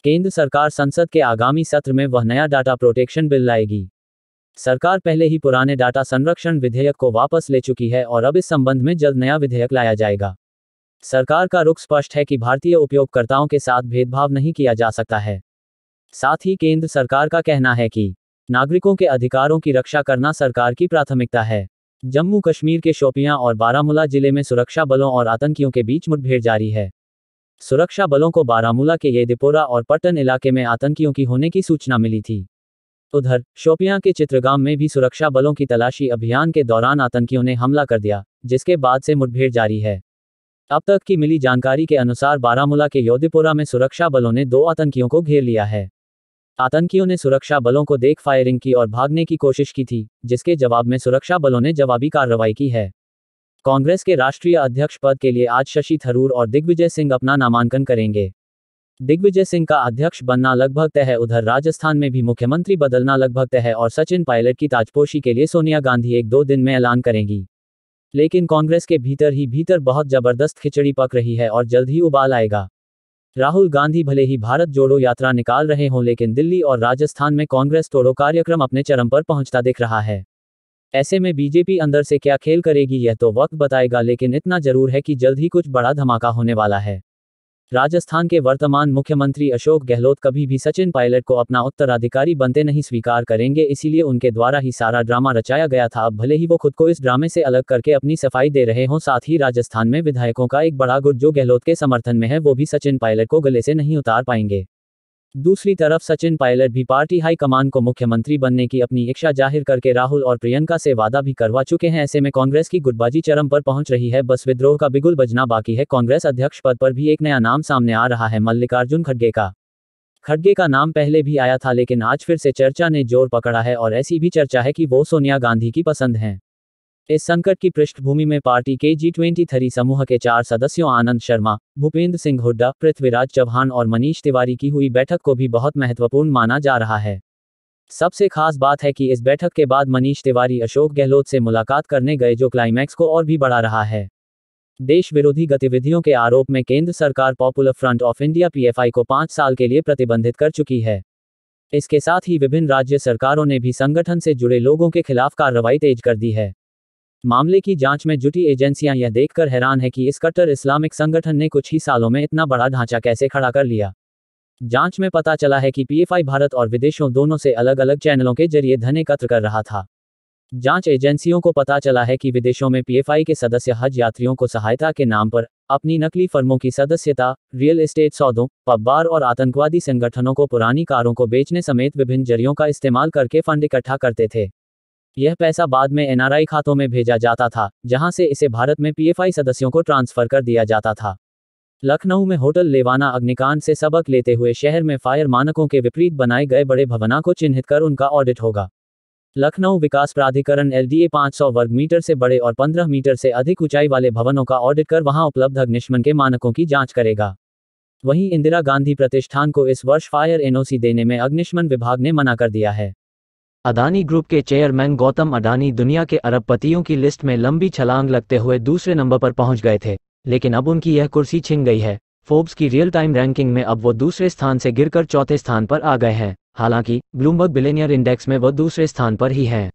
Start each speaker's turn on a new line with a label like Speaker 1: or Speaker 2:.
Speaker 1: केंद्र सरकार संसद के आगामी सत्र में वह नया डाटा प्रोटेक्शन बिल लाएगी। सरकार पहले ही पुराने डाटा संरक्षण विधेयक को वापस ले चुकी है और अब इस संबंध में जल्द नया विधेयक लाया जाएगा। सरकार का रुख स्पष्ट है कि भारतीय उपयोगकर्ताओं के साथ भेदभाव नहीं किया जा सकता है। साथ ही केंद्र सरकार का कहना है कि नागरिकों के अधिकारों की रक्षा करना सरकार की प्राथमिकता है। जम्मू कश्मीर के शोपियां और बारामूला जिले में सुरक्षा बलों और आतंकियों के बीच मुठभेड़ जारी है। सुरक्षा बलों को बारामूला के येदिपोरा और पट्टन इलाके में आतंकियों की होने की सूचना मिली थी। उधर शोपियां के चित्रगाम में भी सुरक्षा बलों की तलाशी अभियान के दौरान आतंकियों ने हमला कर दिया, जिसके बाद से मुठभेड़ जारी है। अब तक की मिली जानकारी के अनुसार बारामूला के योदिपोरा में सुरक्षा बलों ने 2 आतंकियों को घेर लिया है। आतंकियों ने सुरक्षा बलों को देख फायरिंग की और भागने की कोशिश की थी, जिसके जवाब में सुरक्षा बलों ने जवाबी कार्रवाई की है। कांग्रेस के राष्ट्रीय अध्यक्ष पद के लिए आज शशि थरूर और दिग्विजय सिंह अपना नामांकन करेंगे। दिग्विजय सिंह का अध्यक्ष बनना लगभग तय है। उधर राजस्थान में भी मुख्यमंत्री बदलना लगभग तय है और सचिन पायलट की ताजपोशी के लिए सोनिया गांधी 1-2 दिन में ऐलान करेंगी। लेकिन कांग्रेस के भीतर बहुत जबरदस्त खिचड़ी पक रही है और जल्द ही उबाल आएगा। राहुल गांधी भले ही भारत जोड़ो यात्रा निकाल रहे हों, लेकिन दिल्ली और राजस्थान में कांग्रेस तोड़ो कार्यक्रम अपने चरम पर पहुंचता दिख रहा है। ऐसे में बीजेपी अंदर से क्या खेल करेगी यह तो वक्त बताएगा, लेकिन इतना जरूर है कि जल्द ही कुछ बड़ा धमाका होने वाला है। राजस्थान के वर्तमान मुख्यमंत्री अशोक गहलोत कभी भी सचिन पायलट को अपना उत्तराधिकारी बनते नहीं स्वीकार करेंगे, इसीलिए उनके द्वारा ही सारा ड्रामा रचाया गया था। अब भले ही वो खुद को इस ड्रामे से अलग करके अपनी सफाई दे रहे हों, साथ ही राजस्थान में विधायकों का एक बड़ा गुट जो गहलोत के समर्थन में है, वो भी सचिन पायलट को गले से नहीं उतार पाएंगे। दूसरी तरफ सचिन पायलट भी पार्टी हाईकमान को मुख्यमंत्री बनने की अपनी इच्छा जाहिर करके राहुल और प्रियंका से वादा भी करवा चुके हैं। ऐसे में कांग्रेस की गुटबाजी चरम पर पहुंच रही है, बस विद्रोह का बिगुल बजना बाकी है। कांग्रेस अध्यक्ष पद पर भी एक नया नाम सामने आ रहा है, मल्लिकार्जुन खड़गे का। खड़गे का नाम पहले भी आया था, लेकिन आज फिर से चर्चा ने जोर पकड़ा है और ऐसी भी चर्चा है कि वो सोनिया गांधी की पसंद हैं। इस संकट की पृष्ठभूमि में पार्टी के G23 समूह के 4 सदस्यों आनंद शर्मा, भूपेंद्र सिंह हुड्डा, पृथ्वीराज चव्हाण और मनीष तिवारी की हुई बैठक को भी बहुत महत्वपूर्ण माना जा रहा है। सबसे खास बात है कि इस बैठक के बाद मनीष तिवारी अशोक गहलोत से मुलाकात करने गए, जो क्लाइमैक्स को और भी बढ़ा रहा है। देश विरोधी गतिविधियों के आरोप में केंद्र सरकार popular front of India PFI को 5 साल के लिए प्रतिबंधित कर चुकी है। इसके साथ ही विभिन्न राज्य सरकारों ने भी संगठन से जुड़े लोगों के खिलाफ कार्रवाई तेज कर दी है। मामले की जांच में जुटी एजेंसियां यह देखकर हैरान है कि इस कट्टर इस्लामिक संगठन ने कुछ ही सालों में इतना बड़ा ढांचा कैसे खड़ा कर लिया। जांच में पता चला है कि PFI भारत और विदेशों दोनों से अलग अलग चैनलों के जरिए धन एकत्र कर रहा था। जांच एजेंसियों को पता चला है कि विदेशों में PFI के सदस्य हज यात्रियों को सहायता के नाम पर अपनी नकली फर्मों की सदस्यता, रियल एस्टेट सौदों, पब बार और आतंकवादी संगठनों को पुरानी कारों को बेचने समेत विभिन्न जरियों का इस्तेमाल करके फंड इकट्ठा करते थे। यह पैसा बाद में NRI खातों में भेजा जाता था, जहां से इसे भारत में PFI सदस्यों को ट्रांसफर कर दिया जाता था। लखनऊ में होटल लेवाना अग्निकांड से सबक लेते हुए शहर में फायर मानकों के विपरीत बनाए गए बड़े भवनों को चिन्हित कर उनका ऑडिट होगा। लखनऊ विकास प्राधिकरण LDA 500 वर्ग मीटर से बड़े और 15 मीटर से अधिक ऊंचाई वाले भवनों का ऑडिट कर वहां उपलब्ध अग्निशमन के मानकों की जांच करेगा। वहीं इंदिरा गांधी प्रतिष्ठान को इस वर्ष फायर NOC देने में अग्निशमन विभाग ने मना कर दिया है। अदानी ग्रुप के चेयरमैन गौतम अडानी दुनिया के अरबपतियों की लिस्ट में लंबी छलांग लगते हुए दूसरे नंबर पर पहुंच गए थे, लेकिन अब उनकी यह कुर्सी छिन गई है। फोर्ब्स की रियल टाइम रैंकिंग में अब वो दूसरे स्थान से गिरकर चौथे स्थान पर आ गए हैं। हालांकि ब्लूमबर्ग बिलियनियर इंडेक्स में वो दूसरे स्थान पर ही हैं।